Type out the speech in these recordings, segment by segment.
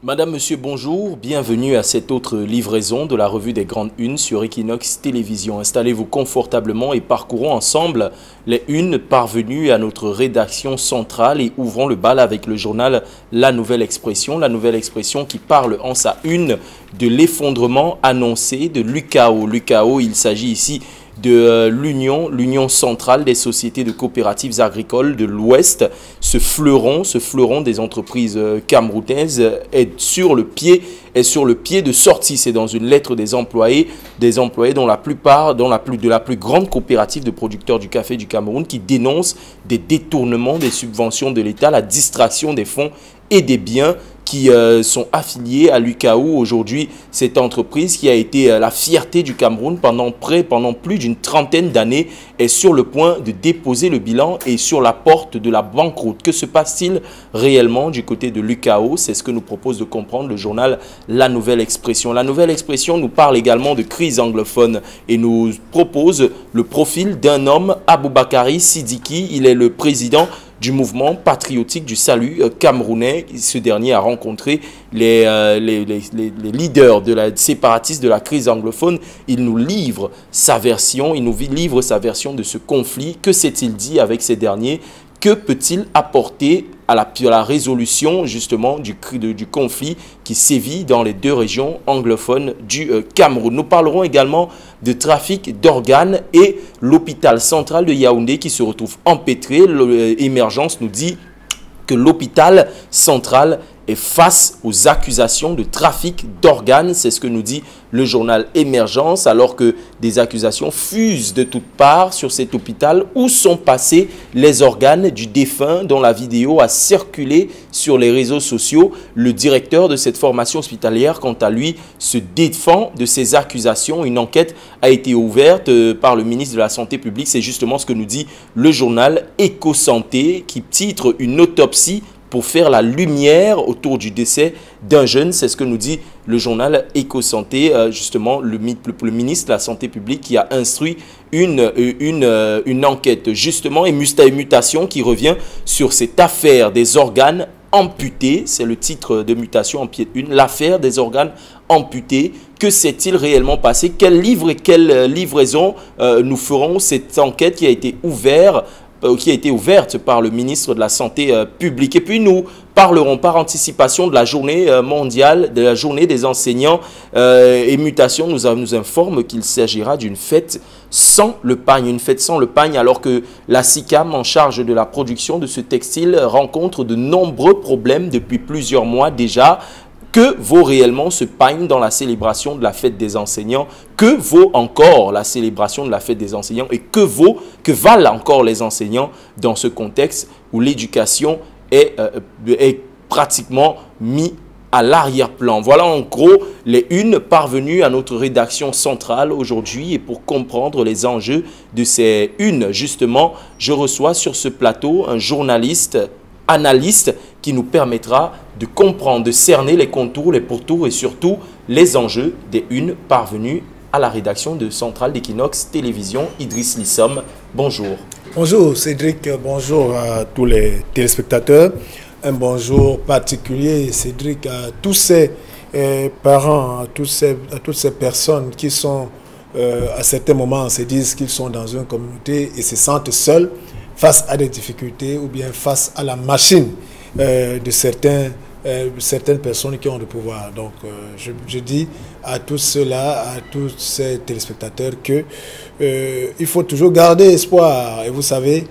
Madame, Monsieur, bonjour. Bienvenue à cette autre livraison de la revue des grandes unes sur Equinox Télévision. Installez-vous confortablement et parcourons ensemble les unes parvenues à notre rédaction centrale et ouvrons le bal avec le journal La Nouvelle Expression. La Nouvelle Expression qui parle en sa une de l'effondrement annoncé de l'UCAO. L'UCAO, il s'agit ici de l'Union centrale des sociétés de coopératives agricoles de l'Ouest. Ce fleuron des entreprises camerounaises est sur le pied de sortie. C'est dans une lettre des employés dont la plupart, de la plus grande coopérative de producteurs du café du Cameroun qui dénonce des détournements des subventions de l'État, la distraction des fonds et des biens qui sont affiliés à l'UCAO. Aujourd'hui, cette entreprise qui a été la fierté du Cameroun pendant plus d'une trentaine d'années est sur le point de déposer le bilan et sur la porte de la banqueroute. Que se passe-t-il réellement du côté de l'UCAO? C'est ce que nous propose de comprendre le journal La Nouvelle Expression. La Nouvelle Expression nous parle également de crise anglophone et nous propose le profil d'un homme, Aboubakari Sidiki. Il est le président du mouvement patriotique du salut camerounais. Ce dernier a rencontré les leaders de la séparatiste de la crise anglophone. Il nous livre sa version, de ce conflit. Que s'est-il dit avec ces derniers? Que peut-il apporter à la résolution justement du conflit qui sévit dans les deux régions anglophones du Cameroun? Nous parlerons également de trafic d'organes et l'hôpital central de Yaoundé qui se retrouve empêtré. L'émergence nous dit que l'hôpital central est face aux accusations de trafic d'organes. C'est ce que nous dit le journal Émergence, alors que des accusations fusent de toutes parts sur cet hôpital. Où sont passés les organes du défunt dont la vidéo a circulé sur les réseaux sociaux? Le directeur de cette formation hospitalière, quant à lui, se défend de ces accusations. Une enquête a été ouverte par le ministre de la Santé publique. C'est justement ce que nous dit le journal Éco-Santé qui titre une autopsie pour faire la lumière autour du décès d'un jeune. C'est ce que nous dit le journal Éco-Santé, justement le ministre de la Santé publique qui a instruit une enquête justement et mutation qui revient sur cette affaire des organes amputés. C'est le titre de mutation en pied de une, l'affaire des organes amputés. Que s'est-il réellement passé? Quelle livraison nous ferons? Cette enquête qui a été ouverte par le ministre de la Santé publique. Et puis nous parlerons par anticipation de la journée mondiale, de la journée des enseignants. Et Mutation nous informe qu'il s'agira d'une fête sans le pagne. Une fête sans le pagne alors que la SICAM en charge de la production de ce textile rencontre de nombreux problèmes depuis plusieurs mois déjà. Que vaut réellement ce pagne dans la célébration de la fête des enseignants? Que vaut encore la célébration de la fête des enseignants? Et que valent encore les enseignants dans ce contexte où l'éducation est pratiquement mise à l'arrière-plan? Voilà en gros les unes parvenues à notre rédaction centrale aujourd'hui. Et pour comprendre les enjeux de ces unes, justement, je reçois sur ce plateau un journaliste, analyste, qui nous permettra de comprendre, de cerner les contours, les pourtours et surtout les enjeux des unes parvenues à la rédaction de Centrale d'Equinox Télévision. Idriss Lissom, bonjour. Bonjour Cédric, bonjour à tous les téléspectateurs. Un bonjour particulier, Cédric, à tous ces parents, à toutes ces personnes qui sont, à certains moments, se disent qu'ils sont dans une communauté et se sentent seuls face à des difficultés ou bien face à la machine de certaines personnes qui ont le pouvoir. Donc, je dis à tous ceux-là, à tous ces téléspectateurs que il faut toujours garder espoir. Et vous savez,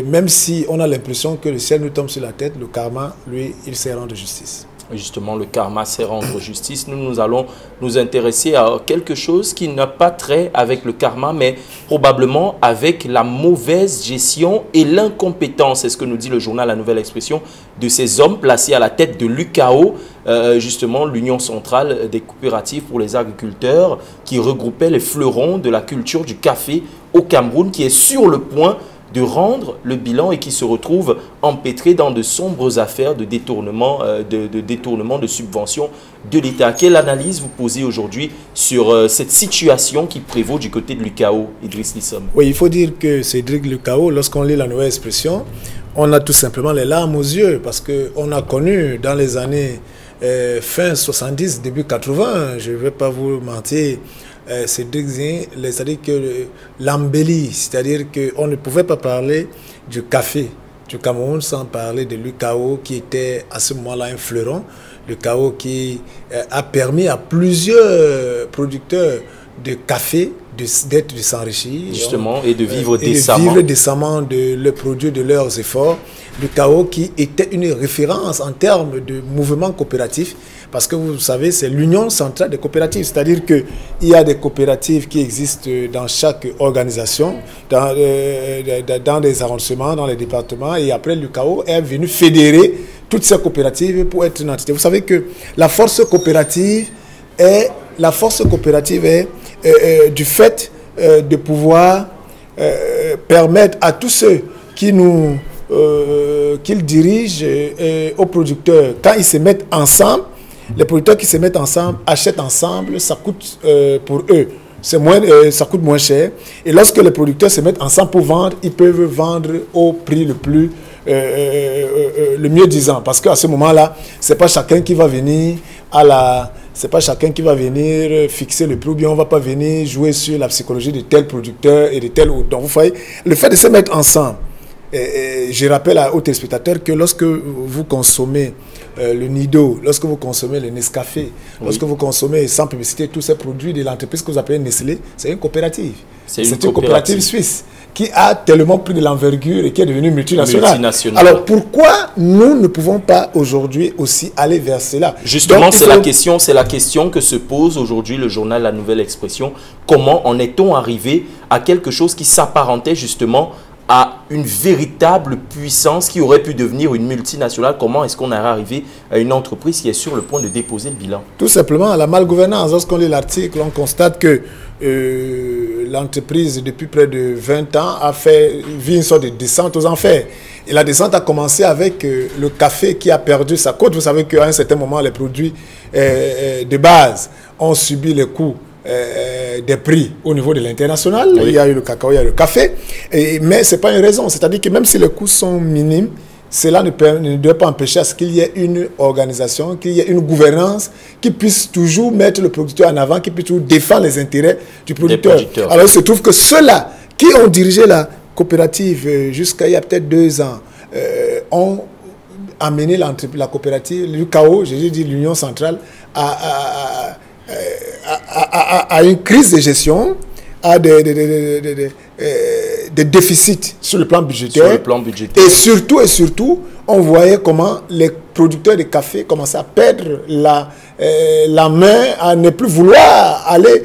même si on a l'impression que le ciel nous tombe sur la tête, le karma, lui, il sait rendre justice. Justement, le karma sait rendre justice. Nous allons nous intéresser à quelque chose qui n'a pas trait avec le karma, mais probablement avec la mauvaise gestion et l'incompétence. C'est ce que nous dit le journal La Nouvelle Expression de ces hommes placés à la tête de l'UCAO, justement l'Union centrale des coopératives pour les agriculteurs, qui regroupait les fleurons de la culture du café au Cameroun, qui est sur le point de rendre le bilan et qui se retrouve empêtré dans de sombres affaires de détournement de subventions de l'État. Quelle analyse vous posez aujourd'hui sur cette situation qui prévaut du côté de l'UCAO, Idriss Lissom? Oui, il faut dire que Cédric, l'UCAO, lorsqu'on lit La Nouvelle Expression, on a tout simplement les larmes aux yeux parce qu'on a connu dans les années fin 70, début 80, je ne vais pas vous mentir, c'est-à-dire que l'embellie, c'est-à-dire qu'on ne pouvait pas parler du café du Cameroun sans parler de l'UCAO qui était à ce moment-là un fleuron, l'UCAO qui a permis à plusieurs producteurs de café de s'enrichir justement et de vivre décemment. De vivre décemment de le produit de leurs efforts. L'UCAO qui était une référence en termes de mouvement coopératif, parce que vous savez, c'est l'union centrale des coopératives, c'est-à-dire qu'il y a des coopératives qui existent dans chaque organisation, dans des arrondissements, dans les départements, et après l'UCAO est venu fédérer toutes ces coopératives pour être une entité. Vous savez que la force coopérative est du fait de pouvoir permettre à tous ceux qui nous qu'ils dirigent aux producteurs, quand ils se mettent ensemble, les producteurs qui se mettent ensemble achètent ensemble, ça coûte pour eux, ça coûte moins cher. Et lorsque les producteurs se mettent ensemble pour vendre, ils peuvent vendre au prix le mieux disant, parce qu'à ce moment-là, c'est pas chacun qui va venir c'est pas chacun qui va venir fixer le prix, ou bien on va pas venir jouer sur la psychologie de tel producteur et de tel autre. Donc vous voyez, le fait de se mettre ensemble, je rappelle aux téléspectateurs que lorsque vous consommez le Nido, lorsque vous consommez le Nescafé, lorsque vous consommez sans publicité tous ces produits de l'entreprise que vous appelez Nestlé, c'est une coopérative. C'est une coopérative suisse qui a tellement pris de l'envergure et qui est devenue multinationale. Alors pourquoi nous ne pouvons pas aujourd'hui aussi aller vers cela? Justement, c'est la question que se pose aujourd'hui le journal La Nouvelle Expression. Comment en est-on arrivé à quelque chose qui s'apparentait justement à une véritable puissance qui aurait pu devenir une multinationale? Comment est-ce qu'on est arrivé à une entreprise qui est sur le point de déposer le bilan? Tout simplement à la malgouvernance. Lorsqu'on lit l'article, on constate que l'entreprise, depuis près de 20 ans, vit une sorte de descente aux enfers. Et la descente a commencé avec le café qui a perdu sa cote. Vous savez qu'à un certain moment, les produits de base ont subi les coûts des prix au niveau de l'international. Oui. Il y a eu le cacao, il y a eu le café. Mais ce n'est pas une raison. C'est-à-dire que même si les coûts sont minimes, cela ne doit pas empêcher à ce qu'il y ait une organisation, qu'il y ait une gouvernance qui puisse toujours mettre le producteur en avant, qui puisse toujours défendre les intérêts du producteur. Alors il se trouve que ceux-là qui ont dirigé la coopérative jusqu'à il y a peut-être 2 ans ont amené la coopérative, l'UCAO, j'ai dit l'Union centrale, à une crise de gestion, à des déficits sur le plan budgétaire. Et surtout, on voyait comment les producteurs de café commençaient à perdre la main, à ne plus vouloir aller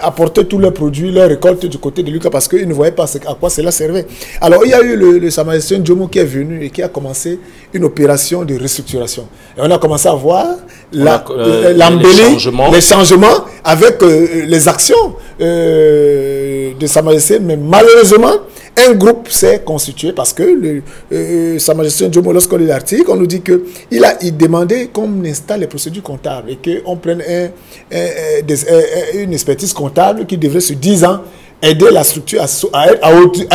apporter tous leurs produits, leurs récoltes du côté de l'UCA parce qu'ils ne voyaient pas à quoi cela servait. Alors, il y a eu le Sa Majesté Njomo qui est venu et qui a commencé une opération de restructuration. Et on a commencé à voir l'embellie, les changements avec les actions de Sa Majesté, mais malheureusement, un groupe s'est constitué parce que Sa Majesté Njomo, lorsqu'on lit l'article, on nous dit qu'il demandait qu'on installe les procédures comptables et qu'on prenne une expertise comptable qui devrait sur 10 ans aider la structure à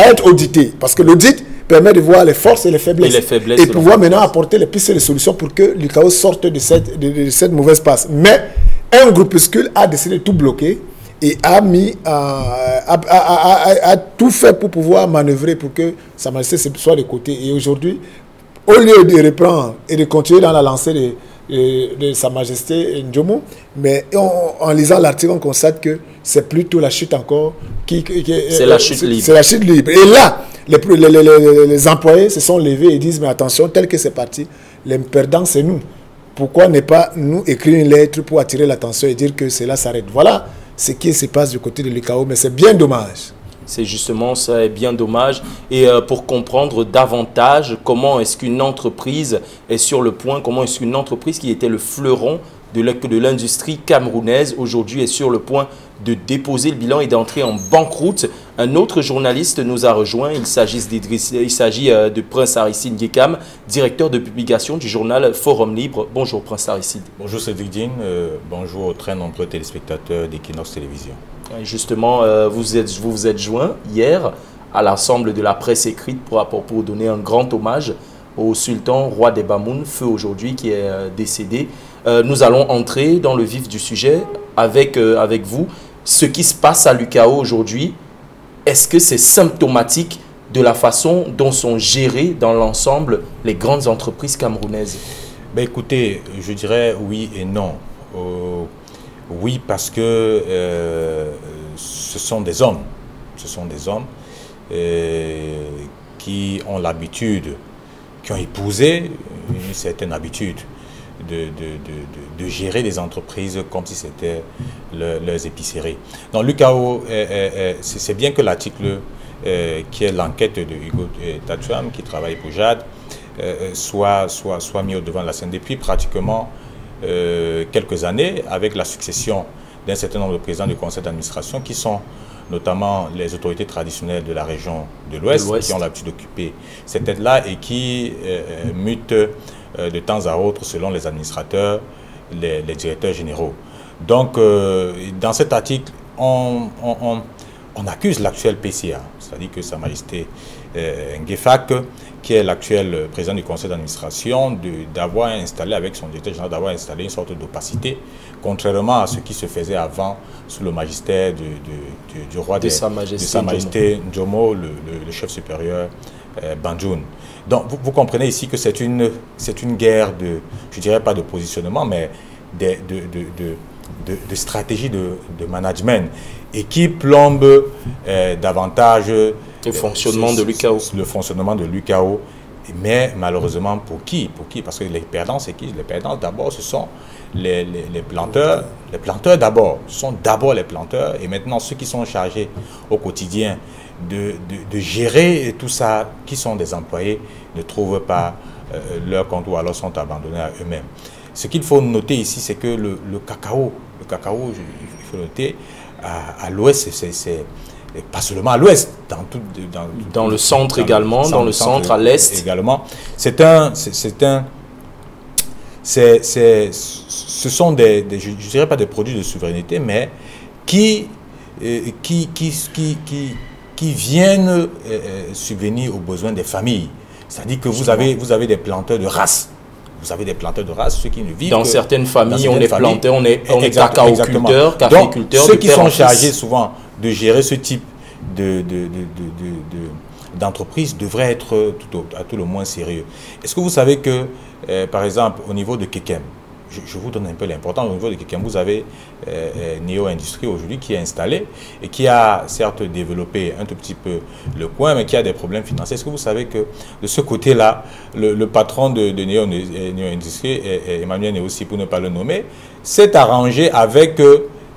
être auditée. Parce que l'audit permet de voir les forces et les faiblesses. Et pouvoir maintenant apporter les pistes et les solutions pour que l'UCAO sorte de cette mauvaise passe. Mais un groupuscule a décidé de tout bloquer et a tout fait pour pouvoir manœuvrer pour que Sa Majesté soit de côté. Et aujourd'hui, au lieu de reprendre et de continuer dans la lancée de Sa Majesté Njomo, mais en lisant l'article, on constate que c'est plutôt la chute encore c'est la chute libre. C'est la chute libre. Et là, les employés se sont levés et disent, mais attention, tel que c'est parti, les perdants, c'est nous. Pourquoi ne pas nous écrire une lettre pour attirer l'attention et dire que cela s'arrête? Voilà ce qui se passe du côté de l'UCAO, mais c'est bien dommage. C'est justement ça, est bien dommage. Et pour comprendre davantage comment est-ce qu'une entreprise est sur le point, comment est-ce qu'une entreprise qui était le fleuron de l'industrie camerounaise aujourd'hui est sur le point de déposer le bilan et d'entrer en banqueroute. Un autre journaliste nous a rejoint, il s'agit de Prince Aristide Ngekam, directeur de publication du journal Forum Libre. Bonjour Prince Aristide. Bonjour Cédric Digne, bonjour aux très nombreux téléspectateurs d'Equinox Télévision. Et justement, vous vous êtes joint hier à l'ensemble de la presse écrite pour donner un grand hommage au sultan, roi des Bamoun, feu aujourd'hui, qui est décédé. Nous allons entrer dans le vif du sujet avec vous. Ce qui se passe à l'UCAO aujourd'hui, est-ce que c'est symptomatique de la façon dont sont gérées dans l'ensemble les grandes entreprises camerounaises? Ben écoutez, je dirais oui et non. Oui, parce que ce sont des hommes. Ce sont des hommes qui ont l'habitude, qui ont épousé une certaine habitude de gérer des entreprises comme si c'était leurs épiceries. Donc l'UCAO, c'est bien que l'article qui est l'enquête de Hugo Tatuam, qui travaille pour JAD, soit mis au devant de la scène depuis pratiquement quelques années, avec la succession d'un certain nombre de présidents du conseil d'administration qui sont notamment les autorités traditionnelles de la région de l'Ouest, qui ont l'habitude d'occuper cette tête-là et qui mutent de temps à autre selon les administrateurs, les directeurs généraux. Donc, dans cet article, on accuse l'actuel PCA, c'est-à-dire que Sa Majesté Ngefak, qui est l'actuel président du conseil d'administration, d'avoir installé avec son directeur général, d'avoir installé une sorte d'opacité, contrairement à ce qui se faisait avant sous le magistère du roi de Sa Majesté Njomo, le chef supérieur Banjoun. Donc vous comprenez ici que c'est une guerre de, je dirais pas de positionnement, mais de stratégie de management et qui plombe davantage le fonctionnement de l'UCAO. Le fonctionnement de l'UCAO. Mais malheureusement, pour qui? Parce que les perdants, c'est qui? Les perdants, d'abord, ce sont les planteurs. Les planteurs, d'abord. Ce sont d'abord les planteurs. Et maintenant, ceux qui sont chargés au quotidien de gérer tout ça, qui sont des employés, ne trouvent pas leur compte ou alors sont abandonnés à eux-mêmes. Ce qu'il faut noter ici, c'est que le cacao, il faut noter, à l'ouest, c'est pas seulement à l'ouest, dans le centre également, dans le centre à l'est également. Ce sont des je dirais pas des produits de souveraineté, mais qui viennent subvenir aux besoins des familles. C'est-à-dire que vous avez des planteurs de race. Vous avez des planteurs de race, ceux qui ne vivent dans certaines familles, on est planteur, on est cacaoculteur, caféculteur. Ceux qui sont chargés souvent de gérer ce type d'entreprise devraient être à tout le moins sérieux. Est-ce que vous savez que, par exemple, au niveau de Kekem, je vous donne un peu l'importance, au niveau de Kekem, vous avez Neo Industrie aujourd'hui qui est installé et qui a certes développé un tout petit peu le coin, mais qui a des problèmes financiers. Est-ce que vous savez que de ce côté-là, le patron de Neo Industrie, Emmanuel Néossi, pour ne pas le nommer, s'est arrangé avec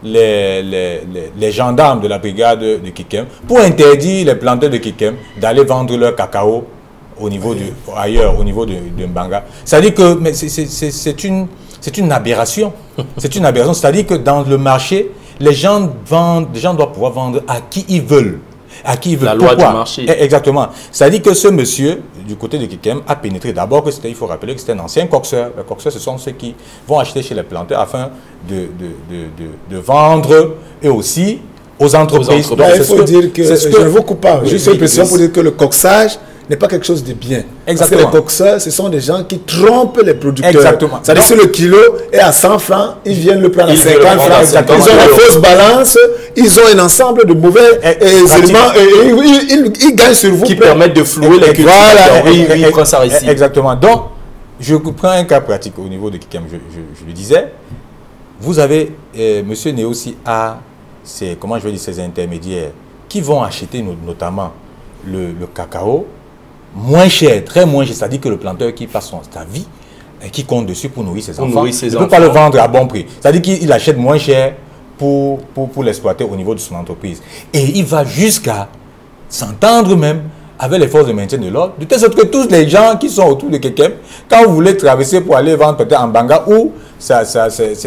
les gendarmes de la brigade de Kekem pour interdire les planteurs de Kekem d'aller vendre leur cacao au niveau ailleurs, au niveau de Mbanga. C'est-à-dire que c'est une aberration. C'est une aberration. C'est-à-dire que dans le marché, les gens doivent pouvoir vendre à qui ils veulent. À qui ils veulent. La loi du marché. Exactement. C'est-à-dire que ce monsieur, du côté de Kekem, a pénétré. D'abord, il faut rappeler que c'était un ancien coxeur. Les coxeurs, ce sont ceux qui vont acheter chez les planteurs afin de vendre et aussi aux entreprises. Donc, il faut dire que, je ne vous coupe pas, juste une précision pour dire que le coxage n'est pas quelque chose de bien. Exactement. Parce que les coxeurs, ce sont des gens qui trompent les producteurs. Exactement. C'est-à-dire que si le kilo est à 100 francs, ils viennent le prendre à 50 francs. Ils ont la fausse balance, ils ont un ensemble de mauvais éléments et ils gagnent sur vous. Qui permettent de flouer les cultures. Voilà. Il prend ça ici. Exactement. Donc, je prends un cas pratique au niveau de Kekem, je le disais. Vous avez, M. Néossi a, comment je vais dire, ces intermédiaires qui vont acheter notamment le cacao moins cher, très moins cher, c'est-à-dire que le planteur qui passe sa vie et qui compte dessus pour nourrir ses enfants, il ne peut pas le vendre à bon prix. C'est-à-dire qu'il achète moins cher pour l'exploiter au niveau de son entreprise. Et il va jusqu'à s'entendre même avec les forces de maintien de l'ordre, de telle sorte que tous les gens qui sont autour de Kekem, quand vous voulez traverser pour aller vendre peut-être en Banga ou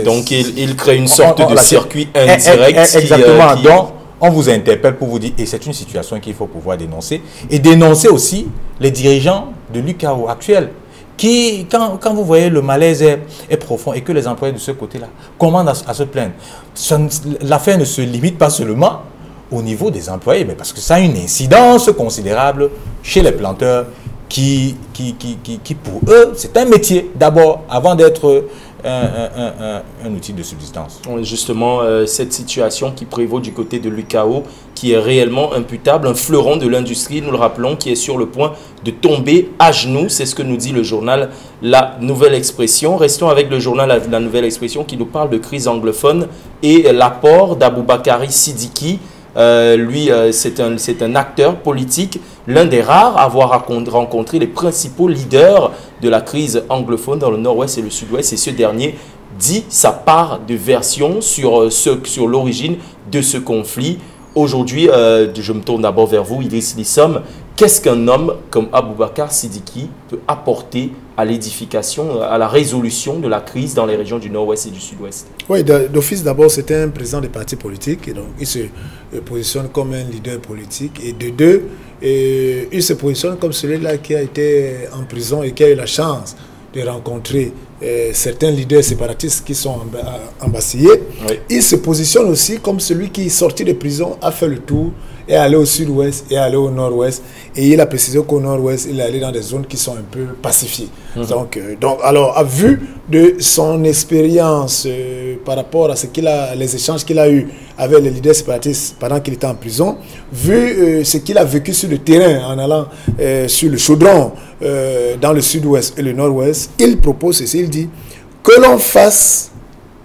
donc il crée une sorte de circuit indirect. Exactement. Donc, on vous interpelle pour vous dire, et c'est une situation qu'il faut pouvoir dénoncer, et dénoncer aussi les dirigeants de l'UCAO actuels, qui, quand vous voyez le malaise est profond et que les employés de ce côté-là commandent à se plaindre, l'affaire ne se limite pas seulement au niveau des employés, mais parce que ça a une incidence considérable chez les planteurs qui pour eux, c'est un métier d'abord, avant d'être un outil de subsistance. Justement, cette situation qui prévaut du côté de l'UCAO, qui est réellement imputable, un fleuron de l'industrie, nous le rappelons, qui est sur le point de tomber à genoux. C'est ce que nous dit le journal La Nouvelle Expression. Restons avec le journal La Nouvelle Expression qui nous parle de crise anglophone et l'apport d'Aboubakari Sidiki. Lui, c'est un acteur politique, l'un des rares à avoir rencontré les principaux leaders de la crise anglophone dans le nord-ouest et le sud-ouest. Et ce dernier dit sa part de version sur l'origine de ce conflit. Aujourd'hui, je me tourne d'abord vers vous, Idriss Lissom. Qu'est-ce qu'un homme comme Aboubakar Sidiki peut apporter à l'édification, à la résolution de la crise dans les régions du nord-ouest et du sud-ouest? Oui, d'office d'abord, c'était un président des partis politiques, et donc il se positionne comme un leader politique. Et de deux, il se positionne comme celui-là qui a été en prison et qui a eu la chance de rencontrer certains leaders séparatistes qui sont embastillés. Oui. Il se positionne aussi comme celui qui est sorti de prison, a fait le tour, est allé au sud-ouest et allé au nord-ouest. Et il a précisé qu'au nord-ouest, il est allé dans des zones qui sont un peu pacifiées. Donc, alors, à vue de son expérience par rapport à les échanges qu'il a eus avec les leaders séparatistes pendant qu'il était en prison, vu ce qu'il a vécu sur le terrain en allant sur le chaudron dans le sud-ouest et le nord-ouest, il propose ceci, il dit que l'on fasse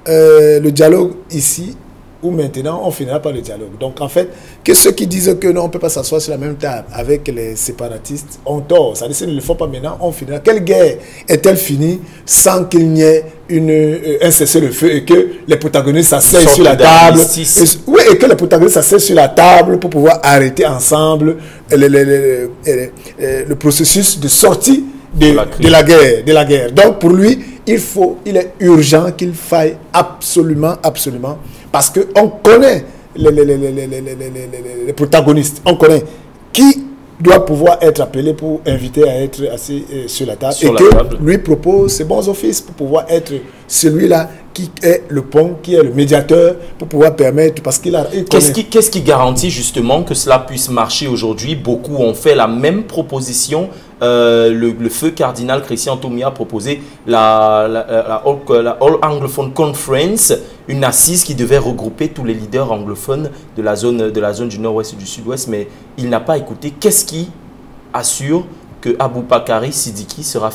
le dialogue ici ou maintenant on finira par le dialogue. Donc en fait, que ceux qui disent que non, on ne peut pas s'asseoir sur la même table avec les séparatistes ont tort. Ça dit, s'ils ne le font pas maintenant, on finira. Quelle guerre est-elle finie sans qu'il n'y ait un cessez-le-feu et que les protagonistes s'asseyent sur la table? Oui, et que les protagonistes s'asseyent sur la table pour pouvoir arrêter ensemble le processus de sortie de la guerre. Donc pour lui, il est urgent qu'il faille absolument, parce qu'on connaît les protagonistes, on connaît qui doit pouvoir être appelé pour inviter à être assis sur la table lui propose ses bons offices pour pouvoir être celui-là qui est le pont, qui est le médiateur pour pouvoir permettre, parce qu'il a... Qu'est-ce qui garantit justement que cela puisse marcher aujourd'hui? Beaucoup ont fait la même proposition. Le feu cardinal Christian Toumi a proposé la All Anglophone Conference, une assise qui devait regrouper tous les leaders anglophones de la zone du nord-ouest et du sud-ouest, mais il n'a pas écouté. Qu'est-ce qui assure que Aboubakari Sidiki sera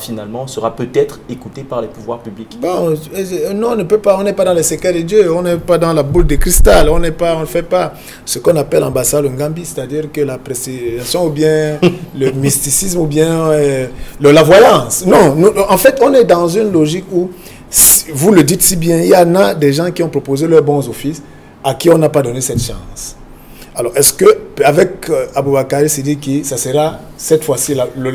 peut-être écouté par les pouvoirs publics? Bon, non, on ne peut pas, on n'est pas dans les secrets de Dieu, on n'est pas dans la boule de cristal, on ne fait pas ce qu'on appelle ambassade Ngambi, c'est-à-dire que la précision ou bien le mysticisme ou bien la voyance. Non, en fait, on est dans une logique où, vous le dites si bien, il y en a des gens qui ont proposé leurs bons offices à qui on n'a pas donné cette chance. Alors, est-ce qu'avec Aboubakari Sidiki, ça sera cette fois-ci le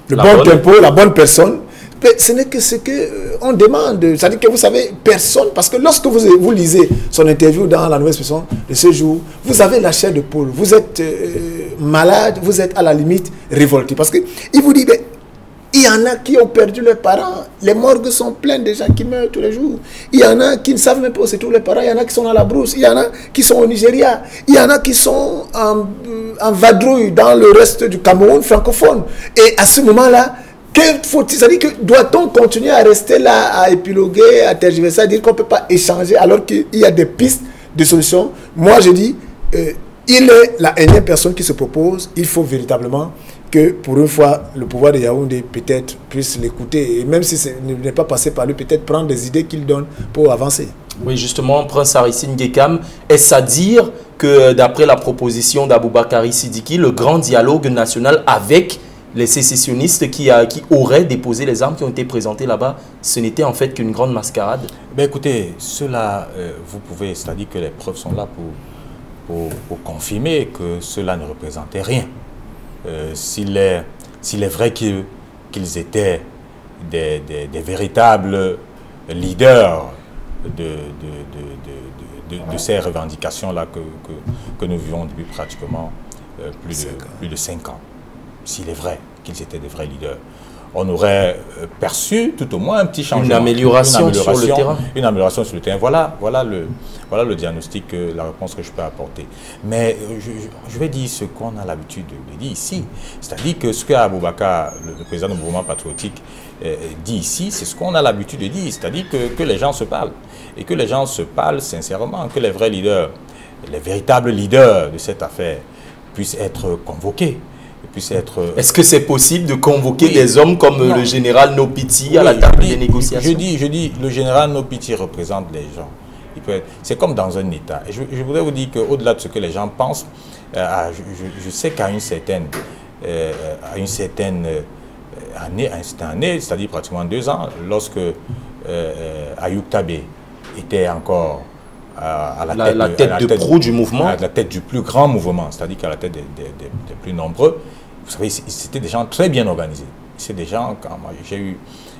bon tempo, la bonne personne? Mais ce n'est que ce qu'on demande. C'est-à-dire que vous savez, personne, parce que lorsque vous lisez son interview dans La Nouvelle Expression de ce jour, vous avez la chair de poule, vous êtes malade, vous êtes à la limite révolté. Parce qu'il vous dit, il y en a qui ont perdu leurs parents. Les morgues sont pleines de gens qui meurent tous les jours. Il y en a qui ne savent même pas où se trouvent les parents. Il y en a qui sont dans la brousse. Il y en a qui sont au Nigeria. Il y en a qui sont en vadrouille dans le reste du Cameroun francophone. Et à ce moment-là, que faut-il? C'est-à-dire que doit-on continuer à rester là, à épiloguer, à tergiverser, à dire qu'on ne peut pas échanger alors qu'il y a des pistes de solutions? Moi, je dis, il est la énième personne qui se propose. Il faut véritablement que pour une fois, le pouvoir de Yaoundé peut-être puisse l'écouter. Et même si ce n'est pas passé par lui, peut-être prendre des idées qu'il donne pour avancer. Oui, justement, Prince Aristide Ngekam, est-ce à dire que d'après la proposition d'Aboubakari Sidiki, le grand dialogue national avec les sécessionnistes qui auraient déposé les armes qui ont été présentées là-bas, ce n'était en fait qu'une grande mascarade? Ben écoutez, cela, vous pouvez, c'est-à-dire que les preuves sont là pour confirmer que cela ne représentait rien. S'il est vrai qu'ils étaient des véritables leaders de ces revendications-là que nous vivons depuis pratiquement plus de 5 ans, s'il est vrai qu'ils étaient des vrais leaders, on aurait perçu tout au moins un petit changement. Une amélioration sur le terrain. Une amélioration sur le terrain. Voilà le diagnostic, la réponse que je peux apporter. Mais je vais dire ce qu'on a l'habitude de dire ici. C'est-à-dire que ce que Aboubakar, le président du mouvement patriotique, dit ici, c'est ce qu'on a l'habitude de dire. C'est-à-dire que les gens se parlent. Et que les gens se parlent sincèrement, que les vrais leaders, les véritables leaders de cette affaire puissent être convoqués. Est-ce que c'est possible de convoquer des hommes comme le général Nopiti à la table des négociations? Je dis, le général Nopiti représente les gens. C'est comme dans un État. Et je voudrais vous dire qu'au-delà de ce que les gens pensent, je sais qu'à une certaine année, c'est-à-dire pratiquement 2 ans, lorsque Ayoub Tabé était encore à la tête de proue du mouvement, à la tête du plus grand mouvement, c'est-à-dire qu'à la tête des plus nombreux, vous savez, c'était des gens très bien organisés. C'est des gens, quand j'ai eu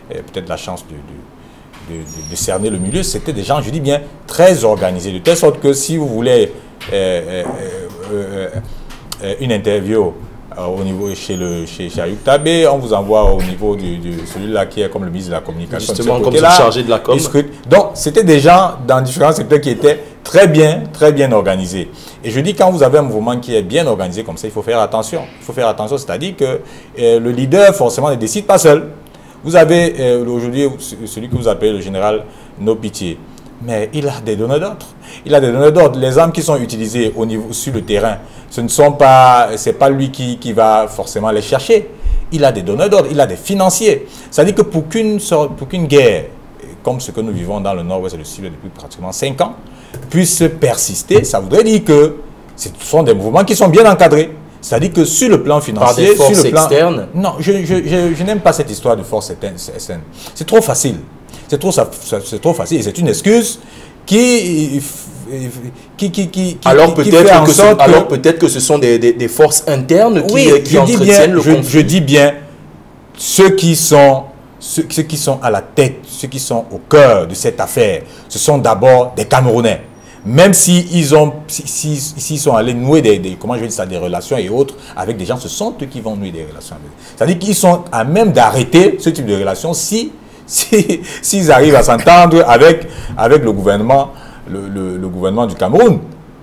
peut-être la chance de cerner le milieu, c'était des gens, je dis bien, très organisés, de telle sorte que si vous voulez une interview au niveau chez Ayoub Tabé, on vous envoie au niveau de celui-là qui est comme le ministre de la Communication. Justement, comme le chargé de la com. Donc, c'était des gens dans différents secteurs qui étaient très bien organisés. Et je dis, quand vous avez un mouvement qui est bien organisé comme ça, il faut faire attention. Il faut faire attention, c'est-à-dire que le leader, forcément, ne décide pas seul. Vous avez aujourd'hui celui que vous appelez le général Nopiti, mais il a des donneurs d'ordre. Il a des donneurs d'ordre. Les armes qui sont utilisées sur le terrain, c'est pas lui qui va forcément les chercher. Il a des donneurs d'ordre, il a des financiers. C'est-à-dire que pour qu'une guerre, comme ce que nous vivons dans le nord-ouest de Syrie depuis pratiquement 5 ans, puisse persister, ça voudrait dire que ce sont des mouvements qui sont bien encadrés. C'est-à-dire que sur le plan financier, par des forces externes. Non, je n'aime pas cette histoire de force externe. C'est trop facile. C'est trop facile et c'est une excuse alors peut-être que ce sont des forces internes qui entretiennent le conflit. Je dis bien ceux qui sont à la tête, ceux qui sont au cœur de cette affaire, ce sont d'abord des Camerounais. Même s'ils sont allés nouer des relations et autres avec des gens, ce sont eux qui vont nouer des relations avec eux. C'est-à-dire qu'ils sont à même d'arrêter ce type de relations s'ils arrivent à s'entendre avec le gouvernement, le gouvernement du Cameroun.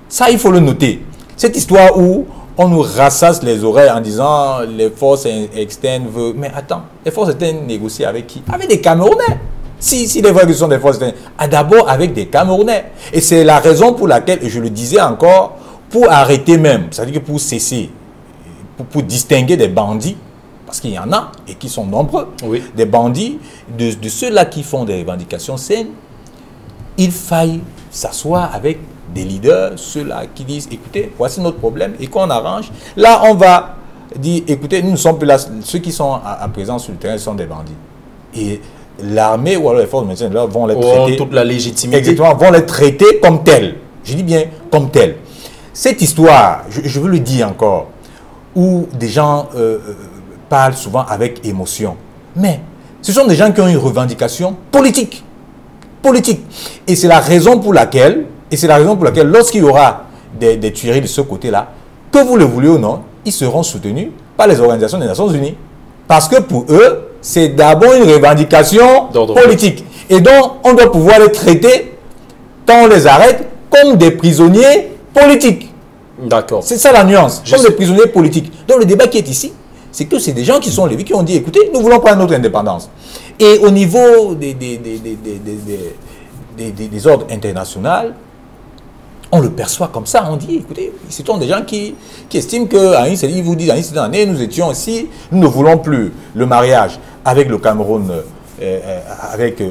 Ça, il faut le noter. Cette histoire où on nous rassasse les oreilles en disant les forces externes veulent... Mais attends, les forces externes négocient avec qui? Avec des Camerounais. Si les vrais que ce sont des forces externes, d'abord avec des Camerounais. Et c'est la raison pour laquelle, et je le disais encore, pour arrêter même, c'est-à-dire que pour cesser, pour distinguer des bandits, parce qu'il y en a et qui sont nombreux, oui, des bandits, de ceux-là qui font des revendications saines, il faille s'asseoir avec des leaders, ceux-là qui disent, écoutez, voici notre problème et qu'on arrange. Là, on va dire, écoutez, nous ne sommes plus là, ceux qui sont à présent sur le terrain sont des bandits. Et l'armée ou alors les forces de maintien de l'ordre vont les traiter, toute la légitimité. Exactement, vont les traiter comme tels. Je dis bien comme tels. Cette histoire, je veux le dire encore, où des gens parlent souvent avec émotion. Mais ce sont des gens qui ont une revendication politique. Et c'est la raison pour laquelle, lorsqu'il y aura des tueries de ce côté-là, que vous le voulez ou non, ils seront soutenus par les organisations des Nations Unies. Parce que pour eux, c'est d'abord une revendication politique. Et donc, on doit pouvoir les traiter, quand on les arrête, comme des prisonniers politiques. D'accord. C'est ça la nuance, comme des prisonniers politiques. Donc, le débat qui est ici, c'est que c'est des gens qui sont levés, qui ont dit, écoutez, nous voulons prendre notre indépendance. Et au niveau des ordres internationaux, on le perçoit comme ça. On dit, écoutez, ce sont des gens qui estiment qu'à une certaine, ils vous disent, à une certaine année, nous étions ici, nous ne voulons plus le mariage avec le Cameroun, avec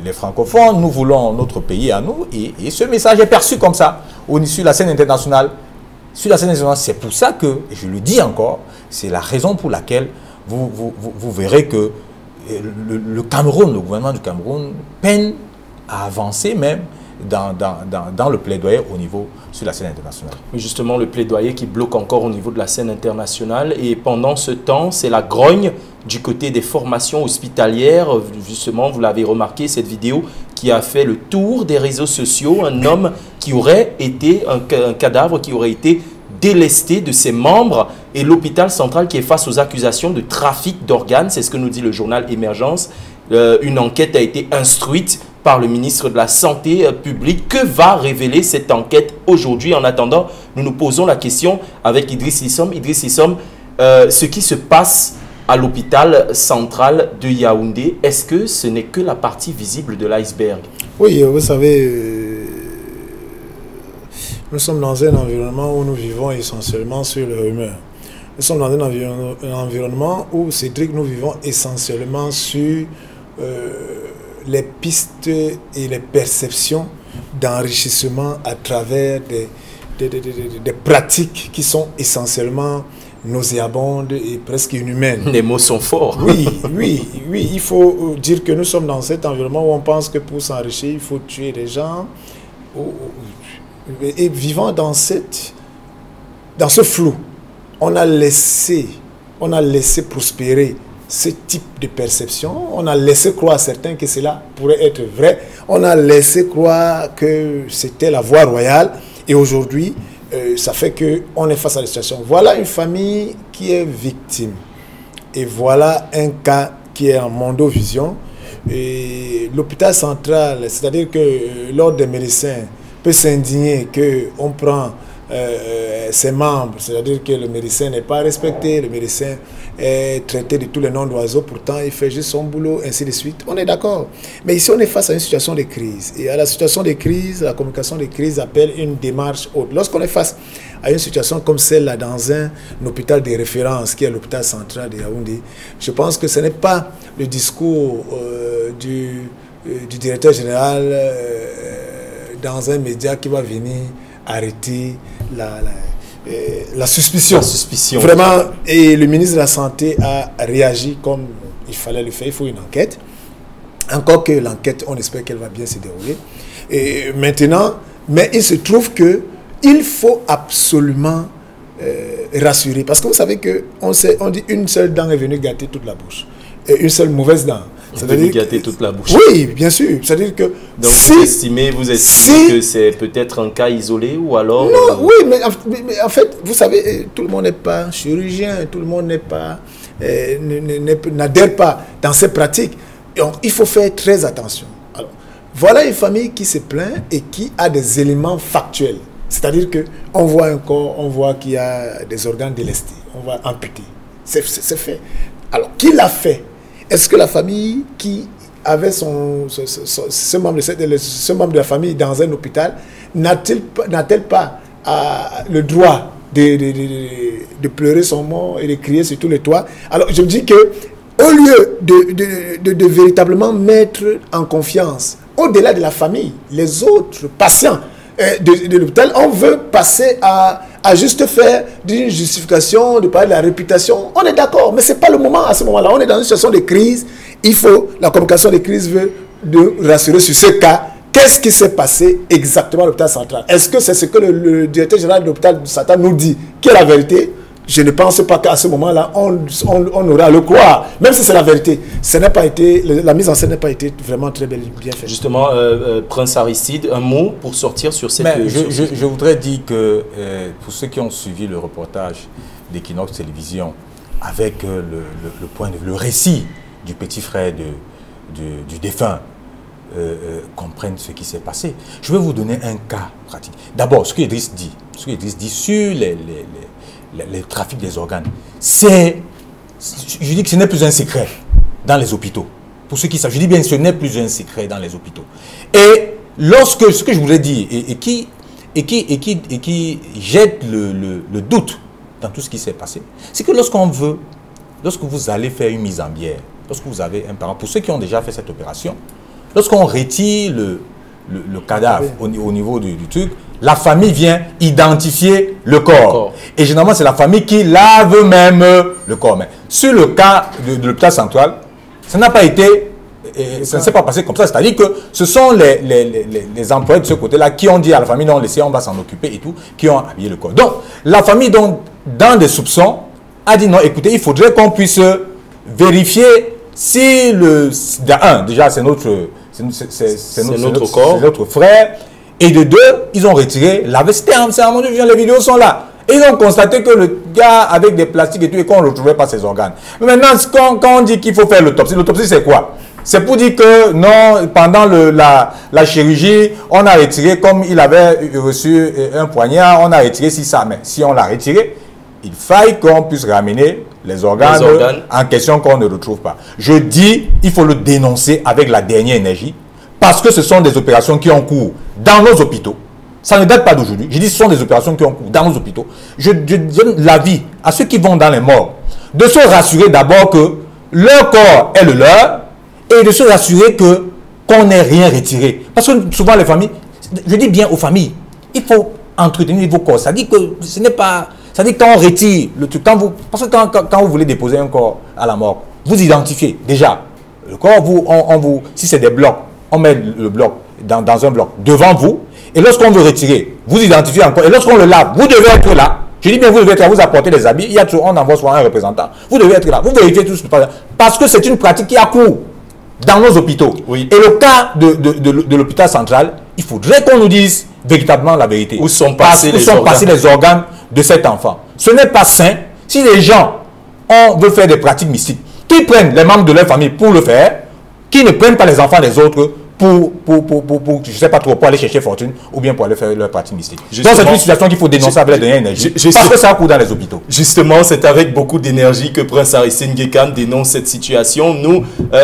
les francophones, nous voulons notre pays à nous. Et ce message est perçu comme ça, sur la scène internationale. Sur la scène internationale, c'est pour ça que, et je le dis encore, c'est la raison pour laquelle vous verrez que le Cameroun, le gouvernement du Cameroun, peine à avancer même dans le plaidoyer au niveau sur la scène internationale. Justement, le plaidoyer qui bloque encore au niveau de la scène internationale. Et pendant ce temps, c'est la grogne du côté des formations hospitalières. Justement, vous l'avez remarqué, cette vidéo qui a fait le tour des réseaux sociaux. Un homme qui aurait été, un cadavre qui aurait été délesté de ses membres et l'hôpital central qui est face aux accusations de trafic d'organes. C'est ce que nous dit le journal Émergence. Une enquête a été instruite par le ministre de la Santé publique. Que va révéler cette enquête aujourd'hui? En attendant, nous nous posons la question avec Idriss Lissom. Idriss Lissom, ce qui se passe à l'hôpital central de Yaoundé, est-ce que ce n'est que la partie visible de l'iceberg? Oui, vous savez, nous sommes dans un environnement où nous vivons essentiellement sur le rumeur. Nous sommes dans un environnement où, Cédric, nous vivons essentiellement sur les pistes et les perceptions d'enrichissement à travers des pratiques qui sont essentiellement nauséabondes et presque inhumaines. Les mots sont forts. Oui, il faut dire que nous sommes dans cet environnement où on pense que pour s'enrichir, il faut tuer les gens. Et vivant dans ce flou, on a laissé prospérer ce type de perception. On a laissé croire à certains que cela pourrait être vrai. On a laissé croire que c'était la voie royale. Et aujourd'hui, ça fait qu'on est face à la situation. Voilà une famille qui est victime. Et voilà un cas qui est en mondovision. Et l'hôpital central, c'est-à-dire que l'ordre des médecins peut s'indigner qu'on prend ses membres, c'est-à-dire que le médecin n'est pas respecté, le médecin est traité de tous les noms d'oiseaux, pourtant il fait juste son boulot, ainsi de suite. On est d'accord. Mais ici, on est face à une situation de crise. Et à la situation de crise, la communication de crise appelle une démarche haute. Lorsqu'on est face à une situation comme celle-là dans un hôpital de référence, qui est l'hôpital central de Yaoundé, je pense que ce n'est pas le discours du directeur général dans un média qui va venir arrêter la suspicion. Vraiment, et le ministre de la Santé a réagi comme il fallait le faire. Il faut une enquête. Encore que l'enquête, on espère qu'elle va bien se dérouler. Et maintenant, mais il se trouve que il faut absolument rassurer. Parce que vous savez qu'on dit une seule dent est venue gâter toute la bouche. Et une seule mauvaise dent. C'est-à-dire gâter toute la bouche. Oui, bien sûr. C'est-à-dire que donc vous estimez que c'est peut-être un cas isolé ou alors... Non, oui, mais en fait, vous savez, tout le monde n'est pas chirurgien, tout le monde n'est pas n'adhère pas dans ces pratiques. Donc, il faut faire très attention. Alors, voilà une famille qui se plaint et qui a des éléments factuels. C'est-à-dire qu'on voit un corps, on voit qu'il y a des organes délestés, on va amputer. C'est fait. Alors, qui l'a fait? Est-ce que la famille qui avait ce membre de la famille dans un hôpital n'a-t-elle pas le droit de pleurer son mort et de crier sur tous les toits? Alors, je me dis que au lieu de véritablement mettre en confiance, au-delà de la famille, les autres patients de l'hôpital, on veut passer à juste faire d'une justification, de parler de la réputation. On est d'accord, mais ce n'est pas le moment à ce moment-là. On est dans une situation de crise. La communication de crise veut de rassurer sur ce cas. Qu'est-ce qui s'est passé exactement à l'hôpital central? Est-ce que c'est ce que le directeur général de l'hôpital central nous dit qui est la vérité? Je ne pense pas qu'à ce moment-là, on aura à le croire, même si c'est la vérité. La mise en scène n'a pas été vraiment très bien faite. Justement, Prince Aristide, un mot pour sortir sur cette... Je voudrais dire que pour ceux qui ont suivi le reportage d'Equinox Télévision, avec le récit du petit frère du défunt, comprennent ce qui s'est passé. Je vais vous donner un cas pratique. D'abord, ce qu'Idriss dit sur le trafic des organes, je dis que ce n'est plus un secret dans les hôpitaux. Pour ceux qui savent, je dis bien ce n'est plus un secret dans les hôpitaux. Et ce que je voulais dire, et qui jette le doute dans tout ce qui s'est passé, c'est que lorsque vous allez faire une mise en bière, lorsque vous avez un parent, pour ceux qui ont déjà fait cette opération, lorsqu'on retire le cadavre au niveau du truc, la famille vient identifier le corps. Et généralement, c'est la famille qui lave même le corps. Mais sur le cas de l'hôpital central, ça n'a pas été, ça ne s'est pas passé comme ça. C'est-à-dire que ce sont les employés de ce côté-là qui ont dit à la famille, non, laissez, on va s'en occuper et tout, qui ont habillé le corps. Donc, la famille, dans des soupçons, a dit non, écoutez, il faudrait qu'on puisse vérifier si déjà c'est notre corps, c'est notre frère. Et de deux, ils ont retiré la veste. C'est à mon Dieu, les vidéos sont là. Et ils ont constaté que le gars avec des plastiques et tout, et qu'on ne retrouvait pas ses organes. Mais maintenant, quand on dit qu'il faut faire l'autopsie c'est quoi? C'est pour dire que non, pendant la chirurgie, on a retiré, comme il avait reçu un poignard, on a retiré ça. Mais si on l'a retiré, il faille qu'on puisse ramener les organes en question qu'on ne retrouve pas. Je dis, il faut le dénoncer avec la dernière énergie, parce que ce sont des opérations qui ont cours dans nos hôpitaux. Ça ne date pas d'aujourd'hui. Je dis, ce sont des opérations qui ont cours dans nos hôpitaux. Je donne l'avis à ceux qui vont dans les morgues de se rassurer d'abord que leur corps est le leur, et de se rassurer qu'on n'ait rien retiré. Parce que souvent les familles, je dis bien aux familles, il faut entretenir vos corps. Ça dit que ce n'est pas... Ça dit que quand on retire le truc, parce que quand vous voulez déposer un corps à la mort, vous identifiez déjà le corps, si c'est des blocs, on met le bloc dans un bloc devant vous, et lorsqu'on veut retirer, vous identifiez encore, et lorsqu'on le lave, vous devez être là. Je dis bien, vous devez être là, vous apportez les habits, on envoie souvent un représentant, vous devez être là, vous vérifiez tout ce qui passe. Parce que c'est une pratique qui a cours dans nos hôpitaux. Oui. Et le cas de l'hôpital central, il faudrait qu'on nous dise véritablement la vérité. Où sont passés les organes de cet enfant? Ce n'est pas sain. Si les gens veulent faire des pratiques mystiques, qu'ils prennent les membres de leur famille pour le faire, qu'ils ne prennent pas les enfants des autres pour je sais pas trop, pour aller chercher fortune ou bien pour aller faire leur pratique mystique. Donc c'est une situation qu'il faut dénoncer avec la dernière énergie, parce que ça a cours dans les hôpitaux. Justement, c'est avec beaucoup d'énergie que Prince Aristide Ngekam dénonce cette situation.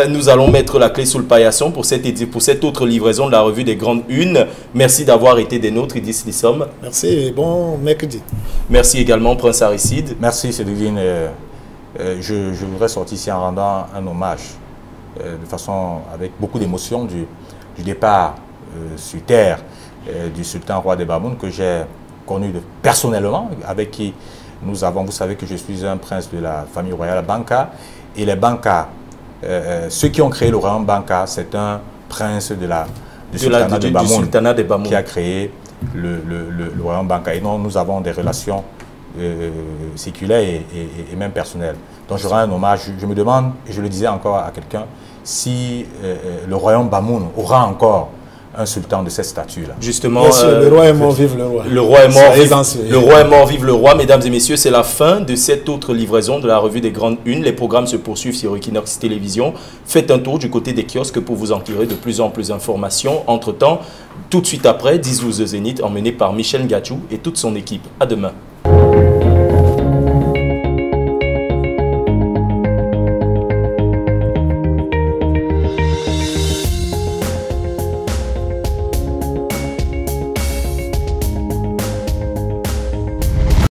Nous allons mettre la clé sous le paillasson pour cette autre livraison de la revue des Grandes Unes. Merci d'avoir été des nôtres, Idriss Lissom. Merci et bon mercredi. Merci également, Prince Aristide. Merci, Cédrine. Je voudrais sortir ici en rendant un hommage de façon avec beaucoup d'émotion du départ sur terre du sultan roi des Bamoun, que j'ai connu personnellement, avec qui vous savez que je suis un prince de la famille royale Banka, et les Banka, ceux qui ont créé le royaume Banka, c'est un prince du sultanat de Bamoun qui a créé le royaume Banka, et nous avons des relations séculaires et même personnelles. Donc je rends un hommage, je me demande, et je le disais encore à quelqu'un, si le royaume Bamoun aura encore un sultan de cette stature-là. Justement, le roi est mort, vive le roi. Le roi est mort, vive le roi. Mesdames et messieurs, c'est la fin de cette autre livraison de la revue des Grandes Unes. Les programmes se poursuivent sur Equinox Télévision. Faites un tour du côté des kiosques pour vous en tirer de plus en plus d'informations. Entre-temps, tout de suite après, 10-12 Zénith, emmené par Michel Gatchou et toute son équipe. À demain.